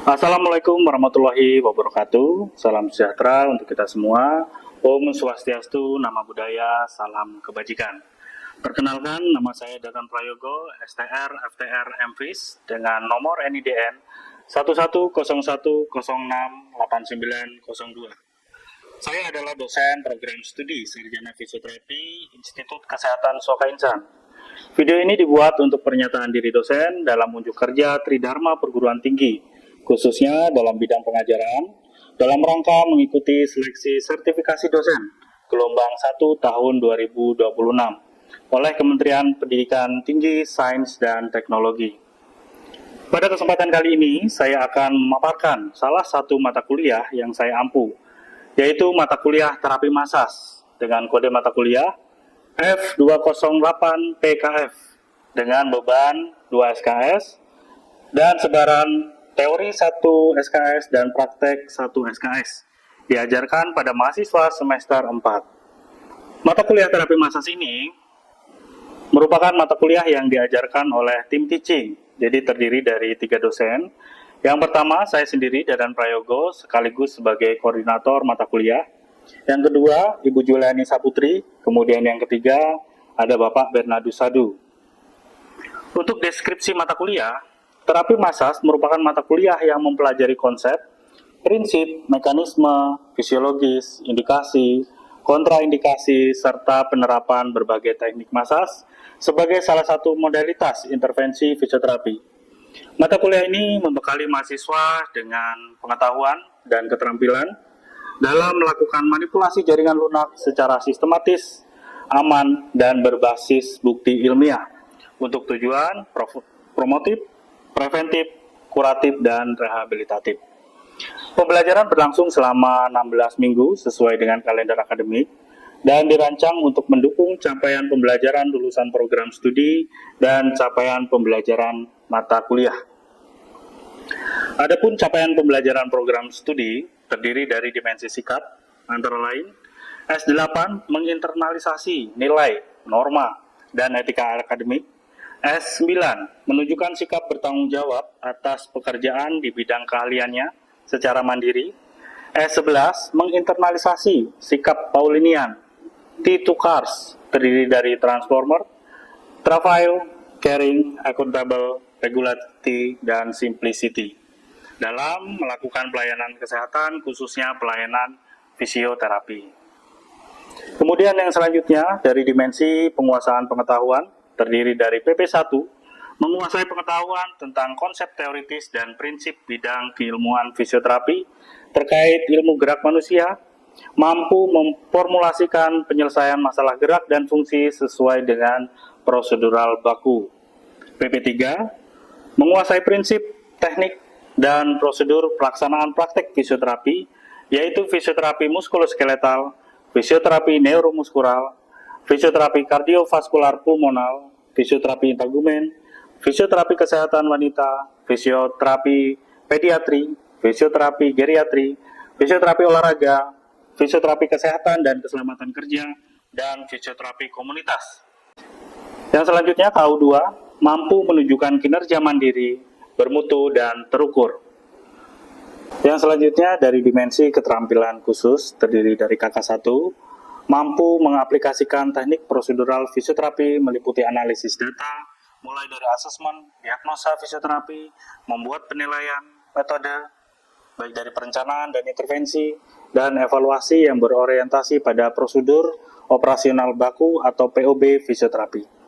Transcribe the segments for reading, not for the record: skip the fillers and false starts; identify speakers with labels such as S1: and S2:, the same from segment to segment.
S1: Assalamualaikum warahmatullahi wabarakatuh. Salam sejahtera untuk kita semua. Om Swastiastu, Nama Budaya, Salam Kebajikan. Perkenalkan, nama saya Dadan Prayogo, STR FTR MFIS dengan nomor NIDN 1101068902. Saya adalah dosen program studi Sarjana Fisioterapi Institut Kesehatan Soka Insan. Video ini dibuat untuk pernyataan diri dosen dalam unjuk kerja Tridharma Perguruan Tinggi, khususnya dalam bidang pengajaran, dalam rangka mengikuti seleksi sertifikasi dosen gelombang 1 tahun 2026 oleh Kementerian Pendidikan Tinggi, Sains, dan Teknologi. Pada kesempatan kali ini, saya akan memaparkan salah satu mata kuliah yang saya ampu, yaitu mata kuliah terapi masas dengan kode mata kuliah F208 PKF dengan beban 2 SKS dan sebaran teori 1 SKS dan praktek 1 SKS. Diajarkan pada mahasiswa semester 4. Mata kuliah terapi masas ini merupakan mata kuliah yang diajarkan oleh tim teaching, jadi terdiri dari 3 dosen. Yang pertama, saya sendiri, Dadan Prayogo, sekaligus sebagai koordinator mata kuliah. Yang kedua, Ibu Juliani Saputri. Kemudian yang ketiga, ada Bapak Bernardus Sadu. Untuk deskripsi mata kuliah, terapi masas merupakan mata kuliah yang mempelajari konsep, prinsip, mekanisme, fisiologis, indikasi, kontraindikasi, serta penerapan berbagai teknik masas sebagai salah satu modalitas intervensi fisioterapi. Mata kuliah ini membekali mahasiswa dengan pengetahuan dan keterampilan dalam melakukan manipulasi jaringan lunak secara sistematis, aman, dan berbasis bukti ilmiah untuk tujuan promotif, preventif, kuratif, dan rehabilitatif. Pembelajaran berlangsung selama 16 minggu sesuai dengan kalender akademik dan dirancang untuk mendukung capaian pembelajaran lulusan program studi dan capaian pembelajaran mata kuliah. Adapun capaian pembelajaran program studi terdiri dari dimensi sikap, antara lain S8 menginternalisasi nilai, norma, dan etika akademik. S9 menunjukkan sikap bertanggung jawab atas pekerjaan di bidang keahliannya secara mandiri. S11 menginternalisasi sikap Paulinian. T2 CARS terdiri dari transformer, travail, caring, accountable, regularity, dan simplicity dalam melakukan pelayanan kesehatan, khususnya pelayanan fisioterapi. Kemudian yang selanjutnya dari dimensi penguasaan pengetahuan terdiri dari PP1, menguasai pengetahuan tentang konsep teoritis dan prinsip bidang keilmuan fisioterapi terkait ilmu gerak manusia, mampu memformulasikan penyelesaian masalah gerak dan fungsi sesuai dengan prosedural baku. PP3, menguasai prinsip, teknik, dan prosedur pelaksanaan praktek fisioterapi, yaitu fisioterapi muskuloskeletal, fisioterapi neuromuskural, fisioterapi kardiovaskular pulmonal, fisioterapi integumen, fisioterapi kesehatan wanita, fisioterapi pediatri, fisioterapi geriatri, fisioterapi olahraga, fisioterapi kesehatan dan keselamatan kerja, dan fisioterapi komunitas. Yang selanjutnya KU2, mampu menunjukkan kinerja mandiri, bermutu, dan terukur. Yang selanjutnya dari dimensi keterampilan khusus terdiri dari KK1, mampu mengaplikasikan teknik prosedural fisioterapi meliputi analisis data, mulai dari asesmen, diagnosa fisioterapi, membuat penilaian, metode, baik dari perencanaan dan intervensi, dan evaluasi yang berorientasi pada prosedur operasional baku atau POB fisioterapi.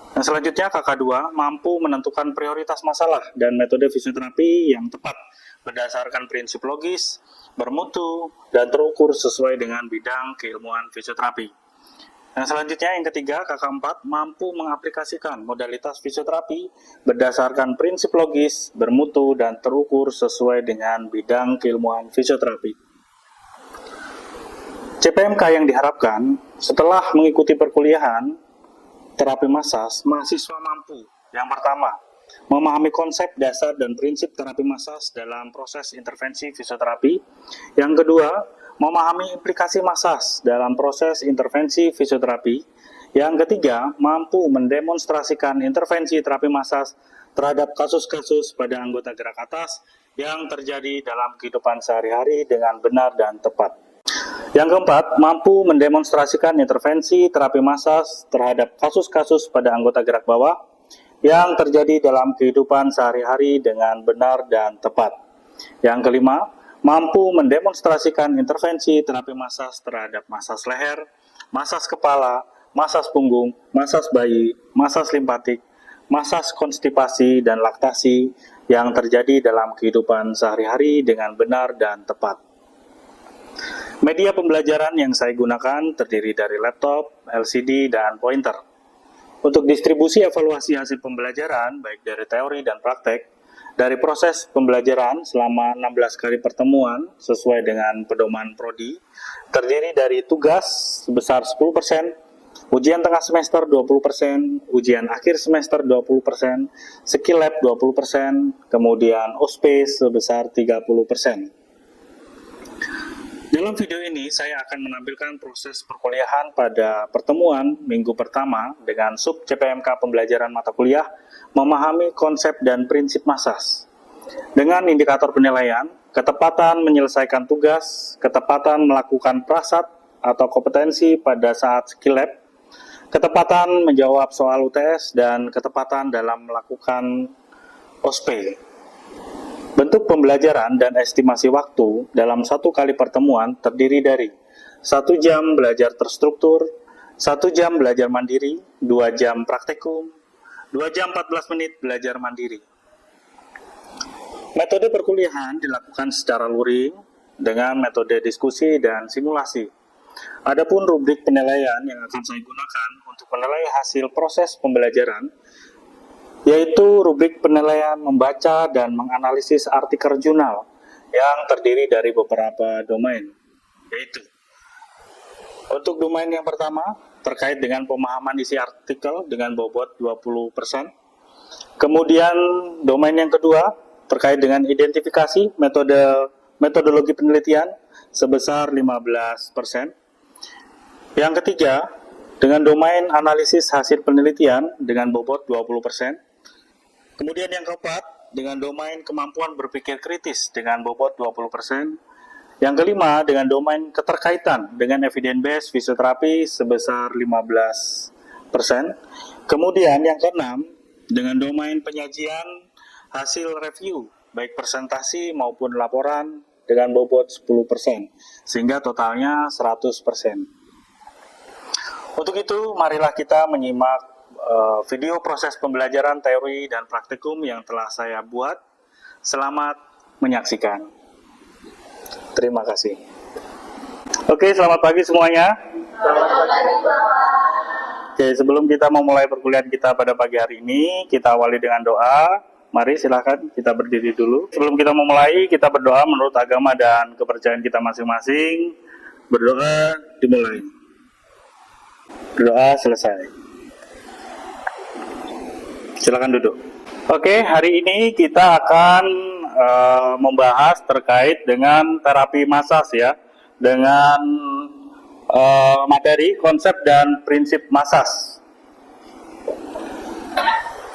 S1: Dan selanjutnya KK2 mampu menentukan prioritas masalah dan metode fisioterapi yang tepat berdasarkan prinsip logis, bermutu, dan terukur sesuai dengan bidang keilmuan fisioterapi. Dan selanjutnya yang ketiga, KK4 mampu mengaplikasikan modalitas fisioterapi berdasarkan prinsip logis, bermutu, dan terukur sesuai dengan bidang keilmuan fisioterapi. CPMK yang diharapkan setelah mengikuti perkuliahan terapi masas, mahasiswa mampu yang pertama, memahami konsep dasar dan prinsip terapi masas dalam proses intervensi fisioterapi. Yang kedua, memahami implikasi masas dalam proses intervensi fisioterapi. Yang ketiga, mampu mendemonstrasikan intervensi terapi masas terhadap kasus-kasus pada anggota gerak atas yang terjadi dalam kehidupan sehari-hari dengan benar dan tepat. Yang keempat, mampu mendemonstrasikan intervensi terapi massage terhadap kasus-kasus pada anggota gerak bawah yang terjadi dalam kehidupan sehari-hari dengan benar dan tepat. Yang kelima, mampu mendemonstrasikan intervensi terapi massage terhadap massage leher, massage kepala, massage punggung, massage bayi, massage limpatik, massage konstipasi dan laktasi yang terjadi dalam kehidupan sehari-hari dengan benar dan tepat. Media pembelajaran yang saya gunakan terdiri dari laptop, LCD, dan pointer. Untuk distribusi evaluasi hasil pembelajaran, baik dari teori dan praktek, dari proses pembelajaran selama 16 kali pertemuan sesuai dengan pedoman Prodi, terdiri dari tugas sebesar 10%, ujian tengah semester 20%, ujian akhir semester 20%, skill lab 20%, kemudian OSPE sebesar 30%. Dalam video ini, saya akan menampilkan proses perkuliahan pada pertemuan minggu pertama dengan sub CPMK pembelajaran mata kuliah memahami konsep dan prinsip massage. Dengan indikator penilaian, ketepatan menyelesaikan tugas, ketepatan melakukan prasat atau kompetensi pada saat skill lab, ketepatan menjawab soal UTS, dan ketepatan dalam melakukan OSPE. Bentuk pembelajaran dan estimasi waktu dalam satu kali pertemuan terdiri dari 1 jam belajar terstruktur, 1 jam belajar mandiri, 2 jam praktikum, 2 jam 14 menit belajar mandiri. Metode perkuliahan dilakukan secara luring dengan metode diskusi dan simulasi. Adapun rubrik penilaian yang akan saya gunakan untuk menilai hasil proses pembelajaran yaitu rubrik penilaian membaca dan menganalisis artikel jurnal yang terdiri dari beberapa domain, yaitu untuk domain yang pertama terkait dengan pemahaman isi artikel dengan bobot 20%, kemudian domain yang kedua terkait dengan identifikasi metodologi penelitian sebesar 15%, yang ketiga dengan domain analisis hasil penelitian dengan bobot 20%, kemudian yang keempat, dengan domain kemampuan berpikir kritis dengan bobot 20%. Yang kelima, dengan domain keterkaitan dengan evidence based fisioterapi sebesar 15%. Kemudian yang keenam, dengan domain penyajian hasil review, baik presentasi maupun laporan dengan bobot 10%, sehingga totalnya 100%. Untuk itu, marilah kita menyimak video proses pembelajaran teori dan praktikum yang telah saya buat. Selamat menyaksikan. Terima kasih. Oke, selamat pagi semuanya. Oke, sebelum kita memulai perkuliahan kita pada pagi hari ini, kita awali dengan doa. Mari silakan kita berdiri dulu. Sebelum kita memulai, kita berdoa menurut agama dan kepercayaan kita masing-masing. Berdoa dimulai. Berdoa selesai. Silakan duduk. Oke, hari ini kita akan membahas terkait dengan terapi massage ya, dengan materi, konsep dan prinsip massage.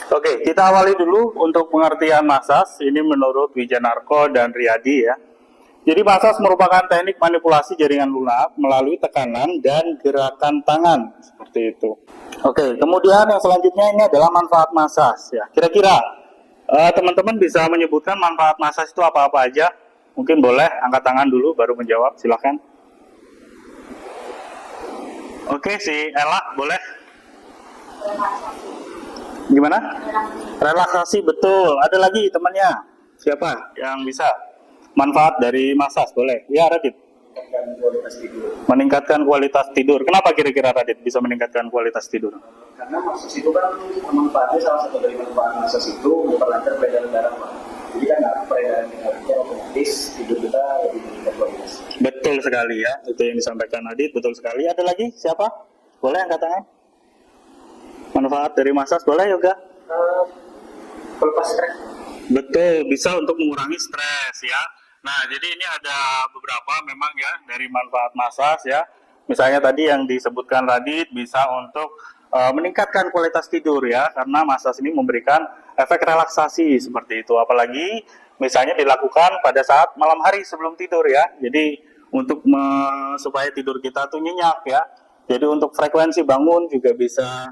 S1: Oke, kita awali dulu untuk pengertian massage. Ini menurut Wijanarko dan Riyadi ya. Jadi massage merupakan teknik manipulasi jaringan lunak melalui tekanan dan gerakan tangan seperti itu. Oke, kemudian yang selanjutnya ini adalah manfaat massage ya. Kira-kira teman-teman bisa menyebutkan manfaat massage itu apa-apa aja? Mungkin boleh angkat tangan dulu baru menjawab, silakan. Oke, si Ella boleh. Gimana? Relaksasi, betul. Ada lagi temannya? Siapa yang bisa? Manfaat dari massage boleh. Ya, Radit. Meningkatkan kualitas tidur. Kenapa kira-kira Radit bisa meningkatkan kualitas tidur?
S2: Karena massage itu kan manfaatnya, salah satu dari manfaat massage itu memperlancar peredaran darah, Pak. Jadi kan peredaran darahnya otomatis tidur kita lebih meningkat kualitas.
S1: Betul sekali ya, itu yang disampaikan Radit, betul sekali. Ada lagi siapa? Boleh angkat tangan? Manfaat dari massage boleh yoga?
S2: Pelepas stres.
S1: Betul, bisa untuk mengurangi stres ya. Nah, jadi ini ada beberapa memang ya dari manfaat massage ya. Misalnya tadi yang disebutkan Radit bisa untuk meningkatkan kualitas tidur ya, karena massage ini memberikan efek relaksasi seperti itu. Apalagi misalnya dilakukan pada saat malam hari sebelum tidur ya. Jadi untuk supaya tidur kita tuh nyenyak ya. Jadi untuk frekuensi bangun juga bisa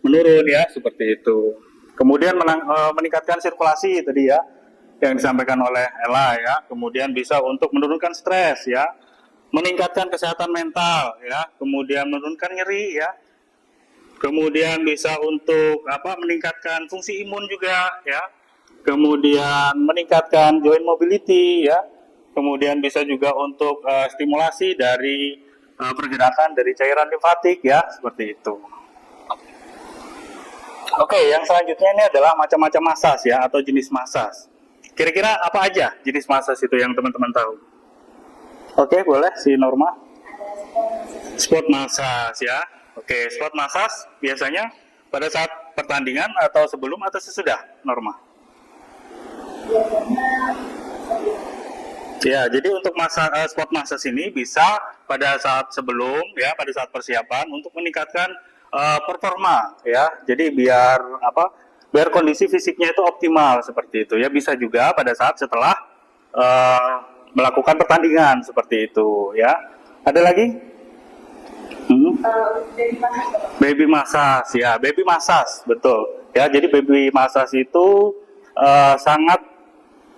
S1: menurun ya, seperti itu. Kemudian meningkatkan sirkulasi tadi ya, yang disampaikan oleh Ella ya. Kemudian bisa untuk menurunkan stres ya, meningkatkan kesehatan mental ya, kemudian menurunkan nyeri ya. Kemudian bisa untuk meningkatkan fungsi imun juga ya. Kemudian meningkatkan joint mobility ya. Kemudian bisa juga untuk stimulasi dari pergerakan dari cairan limfatik ya, seperti itu. Oke, yang selanjutnya ini adalah macam-macam massage ya, atau jenis massage. Kira-kira apa aja jenis massage itu yang teman-teman tahu? Oke, boleh si Norma. Sport massage ya. Oke, sport massage biasanya pada saat pertandingan atau sebelum atau sesudah, Norma? Ya, jadi untuk sport massage ini bisa pada saat sebelum ya, pada saat persiapan untuk meningkatkan performa ya. Jadi biar kondisi fisiknya itu optimal seperti itu ya. Bisa juga pada saat setelah melakukan pertandingan seperti itu ya. Ada lagi? Baby massage ya, baby massage betul ya. Jadi baby massage itu sangat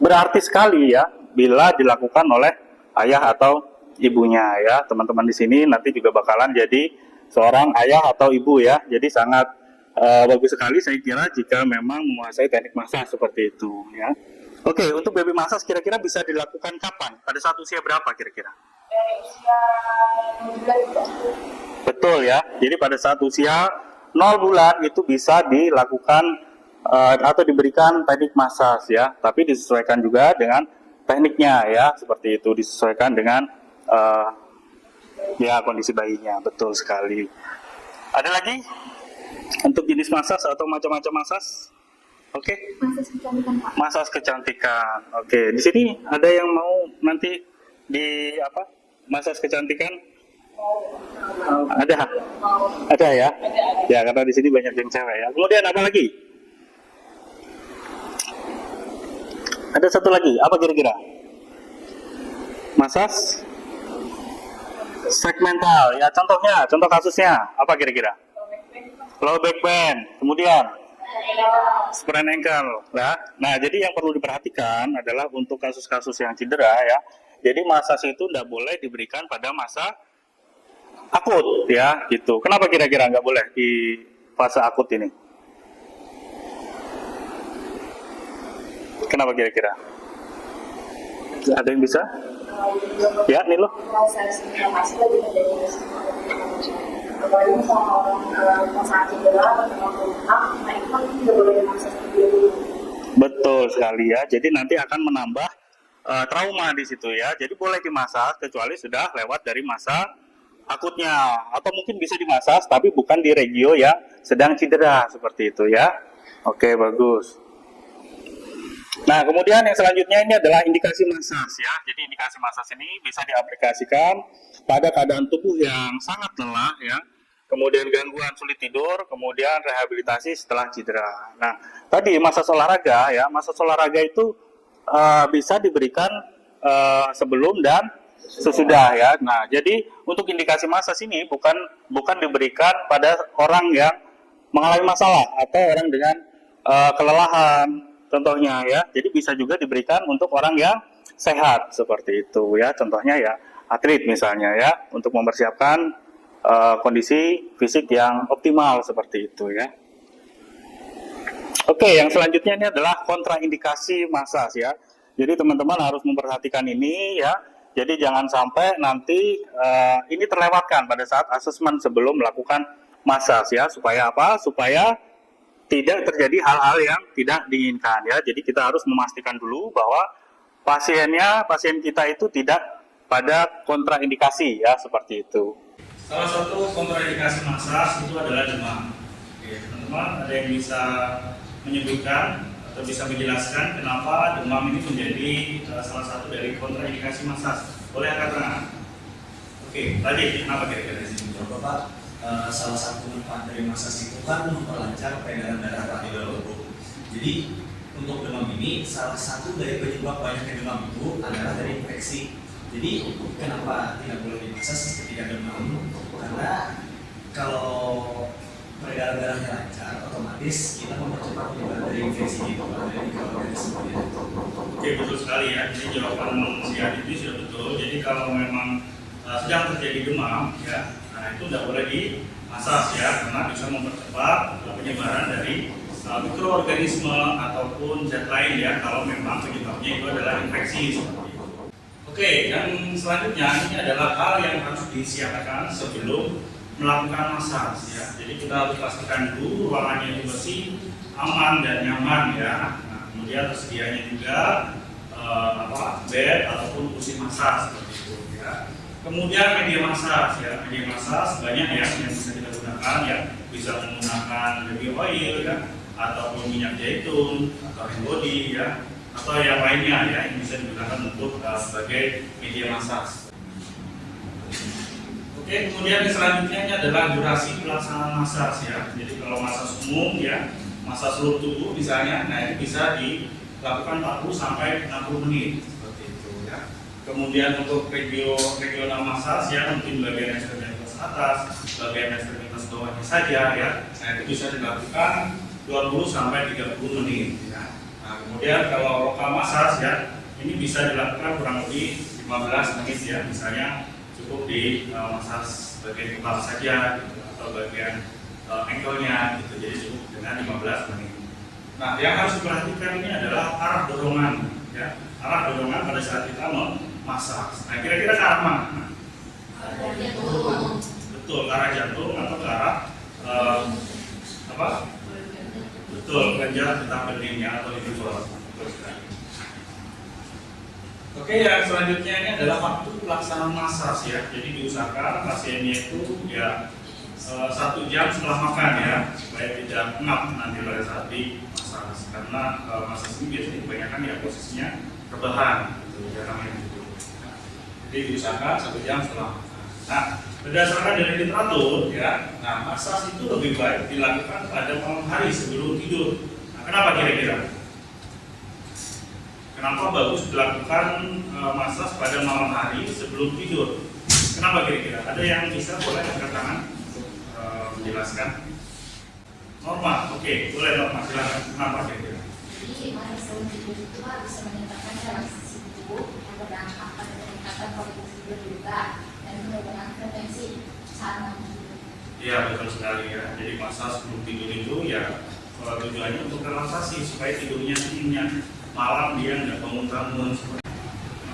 S1: berarti sekali ya bila dilakukan oleh ayah atau ibunya ya. Teman-teman di sini nanti juga bakalan jadi seorang ayah atau ibu ya. Jadi sangat bagus sekali saya kira jika memang menguasai teknik massage seperti itu ya. Oke, untuk baby massage kira-kira bisa dilakukan kapan? Pada saat usia berapa kira-kira?
S3: Usia 0 bulan.
S1: Betul ya. Jadi pada saat usia 0 bulan itu bisa dilakukan atau diberikan teknik massage ya. Tapi disesuaikan juga dengan tekniknya ya, seperti itu, disesuaikan dengan ya kondisi bayinya. Betul sekali. Ada lagi untuk jenis massage atau macam-macam massage? Oke.
S3: Massage kecantikan, Pak.
S1: Massage kecantikan. Oke. Di sini ada yang mau nanti di massage kecantikan? Ada? Ada ya? Ya, karena di sini banyak yang cewek ya. Kemudian apa lagi? Ada satu lagi, apa kira-kira? Massage segmental ya, contoh kasusnya apa kira-kira? Low back pain, kemudian sprain ankle ya. Nah, jadi yang perlu diperhatikan adalah untuk kasus-kasus yang cedera ya. Jadi massage itu tidak boleh diberikan pada masa akut ya, gitu. Kenapa kira-kira nggak boleh di fase akut ini? Kenapa kira-kira? Ada yang bisa? Ya, nih loh.
S3: Apalagi misalnya orang saat cedera atau nah itu kan tidak boleh dimasak dulu.
S1: Betul sekali ya. Jadi nanti akan menambah trauma di situ ya. Jadi boleh dimasak kecuali sudah lewat dari masa akutnya, atau mungkin bisa dimasak tapi bukan di regio yang sedang cedera seperti itu ya. Oke, bagus. Nah, kemudian yang selanjutnya ini adalah indikasi massage ya. Jadi indikasi massage ini bisa diaplikasikan pada keadaan tubuh yang sangat lelah ya. Kemudian gangguan sulit tidur, kemudian rehabilitasi setelah cedera. Nah, tadi massage olahraga ya, massage olahraga itu bisa diberikan sebelum dan sesudah ya. Nah, jadi untuk indikasi massage ini bukan diberikan pada orang yang mengalami masalah atau orang dengan kelelahan contohnya ya. Jadi bisa juga diberikan untuk orang yang sehat seperti itu ya. Contohnya ya atlet misalnya ya, untuk mempersiapkan kondisi fisik yang optimal seperti itu ya. Oke, yang selanjutnya ini adalah kontraindikasi massage ya. Jadi teman-teman harus memperhatikan ini ya. Jadi jangan sampai nanti ini terlewatkan pada saat asesmen sebelum melakukan massage ya. Supaya apa? Supaya tidak terjadi hal-hal yang tidak diinginkan ya. Jadi kita harus memastikan dulu bahwa pasien kita itu tidak pada kontraindikasi ya, seperti itu.
S4: Salah satu kontraindikasi massage itu adalah demam. Oke, teman-teman, ada yang bisa menyebutkan atau bisa menjelaskan kenapa demam ini menjadi salah satu dari kontraindikasi massage? Boleh angkat tangan. Oke, tadi kenapa kira-kira di sini?
S5: Bapak, salah satu manfaat dari massage itu kan memperlancar peredaran darah Pak di dalam tubuh. Jadi untuk demam ini salah satu dari penyebab banyaknya demam itu adalah dari infeksi. Jadi kenapa tidak boleh dimasas ketika demam? Karena kalau peredaran darahnya lancar, otomatis kita mempercepat penyebaran dari infeksi itu dari organisme.
S4: Oke, betul sekali ya. Jadi jawaban si Adit ini sudah betul. Jadi kalau memang sedang terjadi demam, ya, nah itu tidak boleh dimasas ya, karena bisa mempercepat penyebaran dari mikroorganisme ataupun zat lain ya, kalau memang penyebabnya itu adalah infeksi seperti itu. Oke, yang selanjutnya ini adalah hal yang harus disiapkan sebelum melakukan massage ya. Jadi kita harus pastikan dulu ruangannya itu bersih, aman dan nyaman ya. Nah, kemudian tersedianya juga bed ataupun kursi massage seperti itu ya. Kemudian media massage ya. Media massage banyak ya yang bisa kita gunakan ya. Bisa menggunakan baby oil ya, ataupun minyak zaitun atau hand body ya, atau yang lainnya ya yang bisa digunakan untuk sebagai media massage. Oke, kemudian yang selanjutnya ini adalah durasi pelaksanaan massage ya. Jadi kalau massage umum ya, massage seluruh tubuh misalnya, nah itu bisa dilakukan 40 sampai 60 menit seperti itu ya. Kemudian untuk regional massage ya, mungkin bagian ekstremitas atas, bagian ekstremitas bawahnya saja ya. Nah itu bisa dilakukan 20 sampai 30 menit ya. Nah, kemudian kalau lokal massage ya, ini bisa dilakukan kurang lebih 15 menit ya, misalnya cukup di massage bagian kepala saja gitu, atau bagian ankle-nya gitu, jadi cukup dengan 15 menit. Nah, yang harus diperhatikan ini adalah arah dorongan ya, arah dorongan pada saat kita memassage. Nah, kira-kira ke arah mana? Betul, ke arah jantung atau ke arah apa? Betul, kelenjar getah beningnya atau liver. Oke, yang selanjutnya ini adalah waktu pelaksanaan massage ya. Jadi diusahakan pasiennya itu ya 1 jam setelah makan ya, supaya tidak ngap nanti pada saat di massage. Karena massage ini biasanya kebanyakan ya posisinya rebahan, gitu, jarang yang duduk. Jadi diusahakan 1 jam setelah makan. Nah, berdasarkan dari literatur ya, nah massage itu lebih baik dilakukan pada malam hari sebelum tidur. Nah, kenapa kira-kira? Kenapa bagus dilakukan massage pada malam hari sebelum tidur? Kenapa kira-kira? Ada yang bisa boleh angkat tangan untuk menjelaskan? Norma, oke, boleh Norma, silakan. Kenapa kira-kira?
S3: Jadi hari sebelum tidur itu bisa meningkatkan relaksasi tubuh yang berdampak pada peningkatan kualitas tidur juga dan penurunan frekuensi saat malam tidur.
S4: Iya betul sekali ya. Jadi massage sebelum tidur itu ya tujuannya untuk relaksasi supaya tidurnya nyenyak. Malam dia nggak bangun-bangun.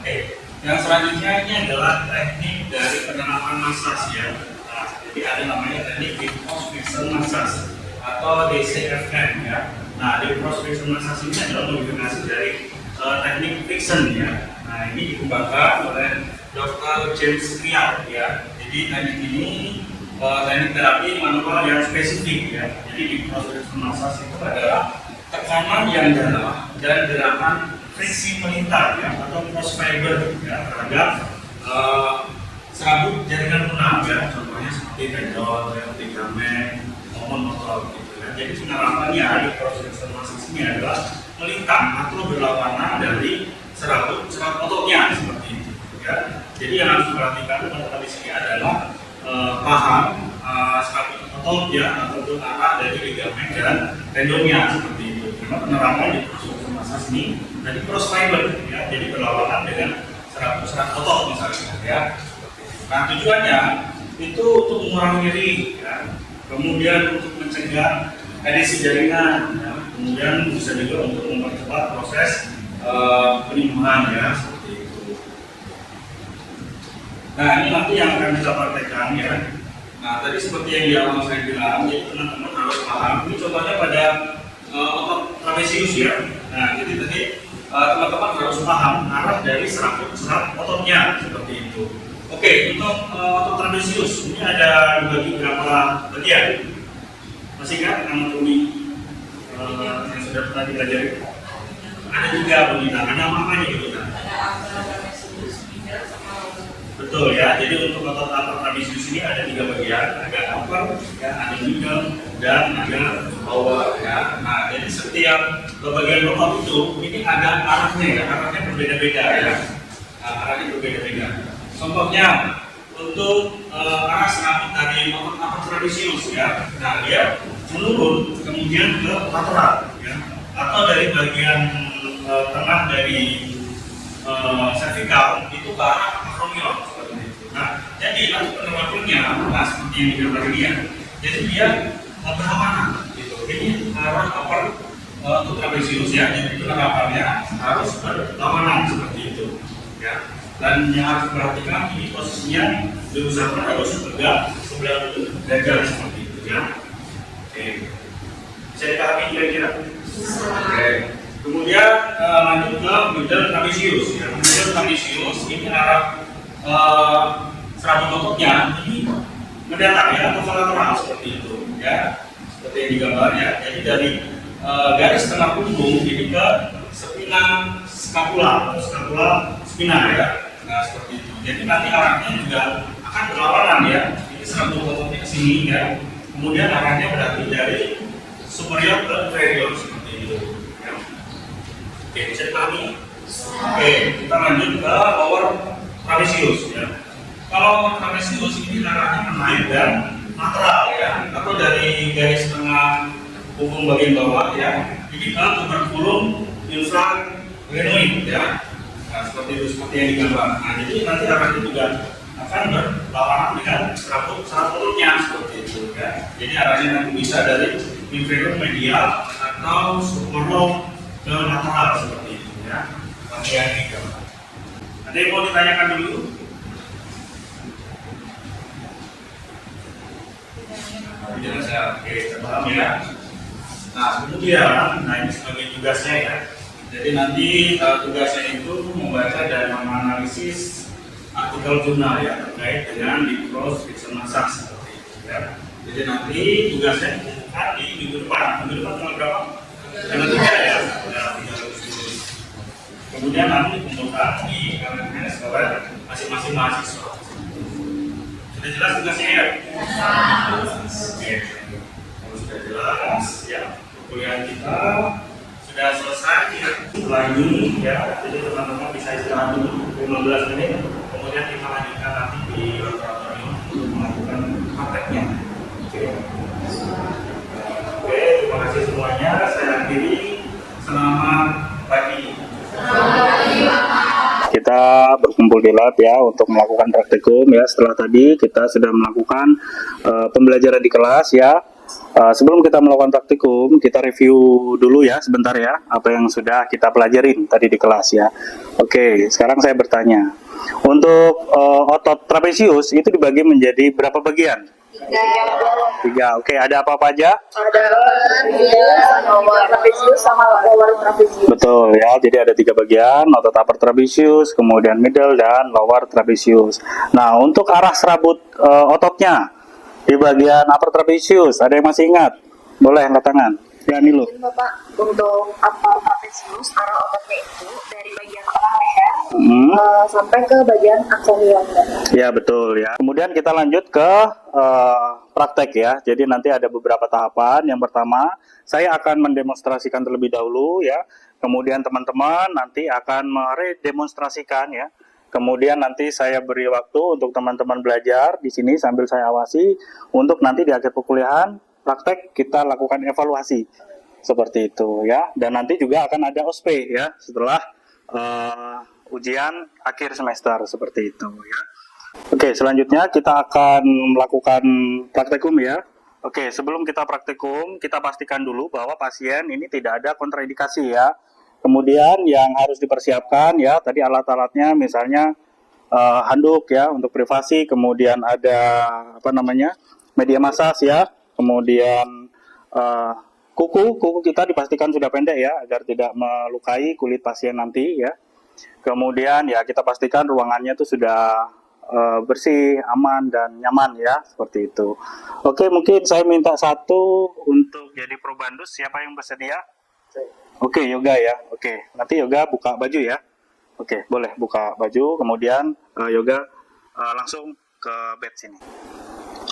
S4: Oke, yang selanjutnya ini adalah teknik dari penerapan massage ya. Nah, jadi ada namanya teknik deep friction massage atau DCFM ya. Nah, deep friction massage ini adalah modifikasi dari teknik friction ya. Nah, ini dikembangkan oleh Dr. James Clear ya. Jadi teknik ini teknik terapi manual yang spesifik ya. Jadi deep friction massage itu adalah tekanan yang dalam dan gerakan friksi melintar ya, atau cross fiber ya, terhadap serabut jaringan lunak ya, contohnya seperti tendon, ligamen, maupun otot gitu ya. Jadi penerapannya di proses massage ini adalah melintang atau berlawanan dari serabut ototnya seperti itu ya. Jadi yang harus diperhatikan pada di sini adalah paham serabut otot ya, ataupun arah dari ligamen dan tendonnya seperti itu. Penerapan di proses massage ini dari cross fiber ya, jadi berlawanan dengan serat otot misalnya ya. Nah tujuannya itu untuk mengurangi nyeri ya, kemudian untuk mencegah adesi jaringan ya, kemudian bisa juga untuk mempercepat proses penyembuhan ya, seperti itu. Nah ini nanti yang akan kita praktekkan ya. Nah tadi seperti yang di awal saya bilang, jadi teman-teman harus paham ini contohnya pada otot trapesius ya. Nah, jadi tadi teman-teman harus paham arah dari serat ototnya seperti itu. Oke, untuk otot trapesius ini ada dibagi berapa bagian? Masih ingat anatomi yang sudah pernah dipelajari? Ada 3 bagian. Ada apa-apanya gitu kan? Betul ya. Jadi untuk otot trapesius ini ada 3 bagian. Ada upper, ada middle, dan ada lower ya. Nah, jadi setiap bagian lubang itu ini ada arahnya ya, arahnya berbeda-beda ya. Nah, arahnya berbeda-beda. Contohnya untuk arah serabut dari otot upper trapezius ya. Nah, dia menurun kemudian ke lateral ya. Atau dari bagian tengah dari cervical itu ke arah acromion seperti itu. Nah, jadi nanti penerapannya seperti yang digambar ini ya. Jadi dia berlawanan gitu. Ini arah upper untuk trapezius ya. Jadi penerapannya harus berlawanan seperti itu ya. Dan yang harus diperhatikan ini posisinya diusahakan harus tegak sebelah dada seperti itu ya. Oke. Bisa dipahami kira-kira? Oke. Kemudian lanjut ke middle trapezius ya. Middle trapezius ini arah serabut ototnya ini mendatar ya atau lateral seperti itu ya. Seperti yang digambar ya. Jadi dari garis tengah punggung ini ke spina scapula atau scapula spina ya. Nah, seperti itu. Jadi nanti arahnya juga akan berlawanan ya. Ini serabut ototnya ke sini ya. Kemudian arahnya berarti dari superior ke inferior seperti itu. Ya. Oke, bisa dipahami? Oke, kita lanjut ke lower trapezius ya. Kalau lower trapezius ini arahnya menaik dan lateral ya, atau dari garis tengah punggung bagian bawah ya. Ini ke tuberculum infrarhenoid ya. Nah, seperti itu, seperti yang digambar. Nah, jadi nanti arahnya juga akan berlawanan dengan serabut ototnya seperti itu ya. Jadi arahnya nanti bisa dari inferior medial atau superior ke lateral seperti itu ya. Seperti yang digambar. Ada yang mau ditanyakan dulu? Tidak saya, oke, paham ya. Nah, kemudian, ini sebagai tugasnya ya. Jadi nanti tugasnya itu membaca dan menganalisis artikel jurnal ya terkait dengan Lipros Friction Massage seperti itu ya. Jadi nanti tugasnya di minggu depan tanggal berapa? Tanggal 3 ya. Kemudian nanti dikumpulkan di LMS oleh masing-masing mahasiswa. Sudah jelas tugasnya ya? Oke. Kalau sudah jelas ya, kuliah kita sudah selesai ya. Setelah ini ya, jadi teman-teman bisa istirahat dulu 15 menit. Kemudian kita lanjutkan nanti di laboratorium untuk melakukan prakteknya. Oke, terima kasih semuanya. Saya akhiri. Selamat pagi.
S1: Kita berkumpul di lab ya untuk melakukan praktikum ya. Setelah tadi kita sudah melakukan pembelajaran di kelas ya. Sebelum kita melakukan praktikum, kita review dulu ya sebentar ya apa yang sudah kita pelajarin tadi di kelas ya. Oke, sekarang saya bertanya. Untuk otot trapezius itu dibagi menjadi berapa bagian? 3. Oke, ada apa-apa aja?
S6: Ada lower trapezius sama lower trapezius.
S1: Betul ya, jadi ada 3 bagian, otot upper trapezius, kemudian middle dan lower trapezius. Nah, untuk arah serabut ototnya di bagian upper trapezius, ada yang masih ingat? Boleh angkat tangan. Ya, Nilu.
S6: Bapak, untuk upper trapezius, arah ototnya itu dari bagian tengah leher sampai ke bagian acromion.
S1: Ya, betul ya. Kemudian kita lanjut ke praktek ya. Jadi nanti ada beberapa tahapan. Yang pertama, saya akan mendemonstrasikan terlebih dahulu ya. Kemudian teman-teman nanti akan meredemonstrasikan ya. Kemudian nanti saya beri waktu untuk teman-teman belajar di sini sambil saya awasi untuk nanti di akhir perkuliahan praktek kita lakukan evaluasi seperti itu ya. Dan nanti juga akan ada OSPE ya setelah ujian akhir semester seperti itu ya. Oke, selanjutnya kita akan melakukan praktikum ya. Oke, sebelum kita praktikum, kita pastikan dulu bahwa pasien ini tidak ada kontraindikasi ya. Kemudian yang harus dipersiapkan ya, tadi alat-alatnya misalnya handuk ya untuk privasi, kemudian ada media massage ya, kemudian kuku kita dipastikan sudah pendek ya agar tidak melukai kulit pasien nanti ya. Kemudian ya kita pastikan ruangannya itu sudah bersih, aman dan nyaman ya, seperti itu. Oke, mungkin saya minta satu untuk jadi probandus, siapa yang bersedia? Oke, Yoga ya. Oke, nanti Yoga buka baju ya. Oke, boleh buka baju, kemudian Yoga langsung ke bed sini.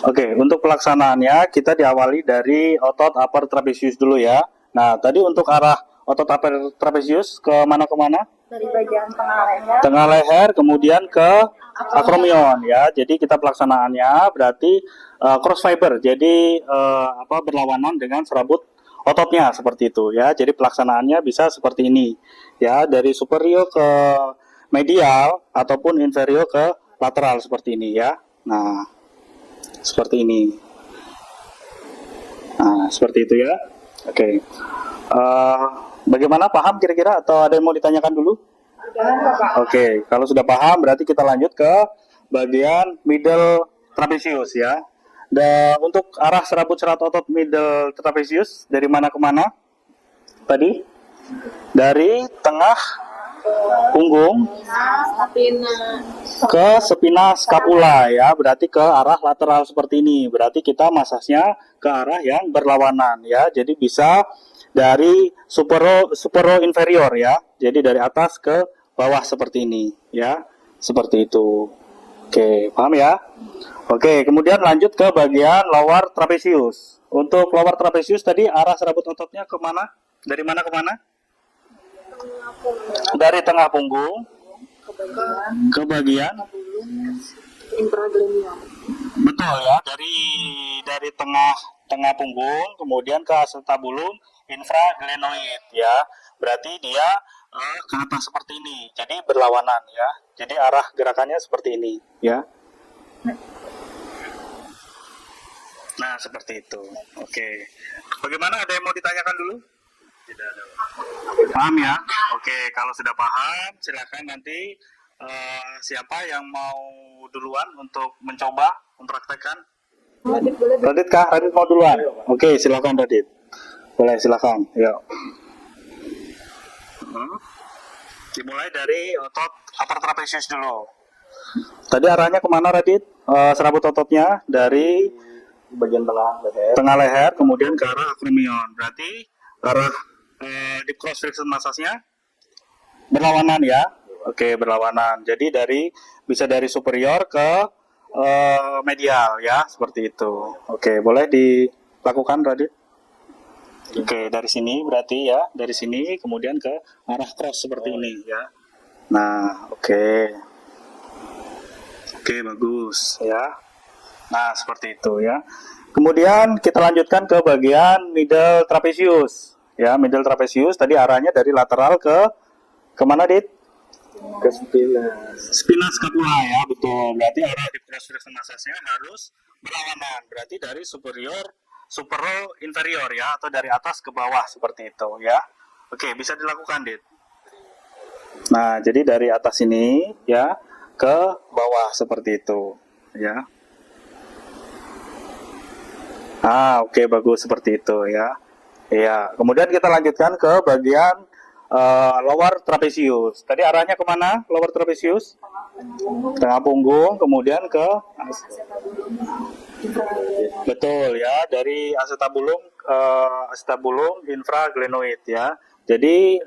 S1: Oke, untuk pelaksanaannya kita diawali dari otot upper trapezius dulu ya. Nah, tadi untuk arah otot upper trapezius ke mana?
S6: Dari bagian tengah leher
S1: Tengah leher, kemudian ke akromion ya. Jadi kita pelaksanaannya berarti cross fiber. Jadi berlawanan dengan serabut ototnya seperti itu ya. Jadi pelaksanaannya bisa seperti ini ya, dari superior ke medial ataupun inferior ke lateral seperti ini ya. Nah, seperti ini. Nah, seperti itu ya. Oke. Bagaimana, paham kira-kira atau ada yang mau ditanyakan dulu? Oke, kalau sudah paham berarti kita lanjut ke bagian middle trapezius ya. Dan untuk arah serabut serat otot middle trapezius dari mana ke mana? Tadi dari tengah punggung ke spina scapula ya, berarti ke arah lateral seperti ini. Berarti kita masasnya ke arah yang berlawanan ya. Jadi bisa dari supero inferior ya. Jadi dari atas ke bawah seperti ini ya. Seperti itu. Oke, paham ya? Oke, kemudian lanjut ke bagian lower trapezius. Untuk lower trapezius tadi arah serabut ototnya ke mana? Dari mana ke mana? Dari tengah punggung ke bagian
S6: infraglenoid.
S1: betul ya, dari tengah punggung kemudian ke acetabulum infraglenoid ya. Berarti dia ke atas seperti ini. Jadi berlawanan ya. Jadi arah gerakannya seperti ini ya. Nah, seperti itu. Oke. Bagaimana, ada yang mau ditanyakan dulu? Tidak ada. Paham ya? Oke, kalau sudah paham, silakan nanti siapa yang mau duluan untuk mencoba mempraktekkan? Radit kah? Radit mau duluan? Oke, silakan Radit. Boleh, silakan. Yuk. Dimulai dari otot upper trapezius dulu. Tadi arahnya kemana Radit? Serabut ototnya dari
S2: bagian
S1: tengah leher kemudian ke arah akromion. Berarti arah deep cross flexion massage-nya berlawanan ya. Oke, berlawanan. Jadi bisa dari superior ke medial ya, seperti itu. Oke, boleh dilakukan Radit. Oke, dari sini berarti ya, dari sini kemudian ke arah cross seperti ini ya. Nah, oke. Oke, bagus ya. Nah, seperti itu ya. Kemudian kita lanjutkan ke bagian middle trapezius. Ya, middle trapezius tadi arahnya dari lateral ke mana, Dit?
S2: ke
S1: Spina scapula ya, betul. Berarti arah di cross flexion massage-nya harus berlawanan. Berarti dari supero inferior ya, atau dari atas ke bawah seperti itu ya. Oke, bisa dilakukan, Dit. Nah, jadi dari atas ini ya ke bawah seperti itu ya. Oke, bagus seperti itu ya. Iya, kemudian kita lanjutkan ke bagian lower trapezius. Tadi arahnya kemana? Lower trapezius? Tengah punggung, kemudian ke betul ya, dari acetabulum infraglenoid ya. Jadi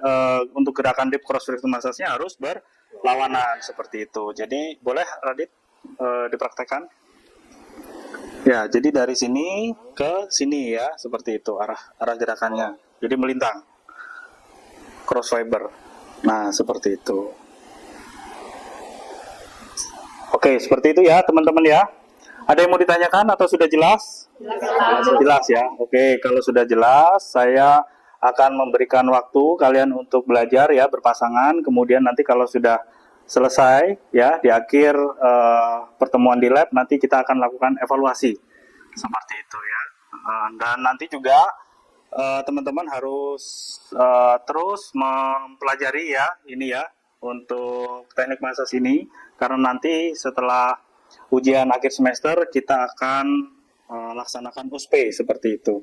S1: untuk gerakan deep cross flexion massage-nya harus berlawanan seperti itu. Jadi boleh Radit dipraktekkan? Ya, jadi dari sini ke sini ya, seperti itu arah gerakannya. Jadi melintang. Cross fiber. Nah, seperti itu. Oke, seperti itu ya, teman-teman ya. Ada yang mau ditanyakan atau sudah jelas? Jelas ya. Oke, kalau sudah jelas, saya akan memberikan waktu kalian untuk belajar ya, berpasangan. Kemudian nanti kalau sudah selesai ya, di akhir pertemuan di lab nanti kita akan lakukan evaluasi seperti itu ya. Dan nanti juga teman-teman harus terus mempelajari ya ini ya untuk teknik massage ini, karena nanti setelah ujian akhir semester kita akan laksanakan USP seperti itu.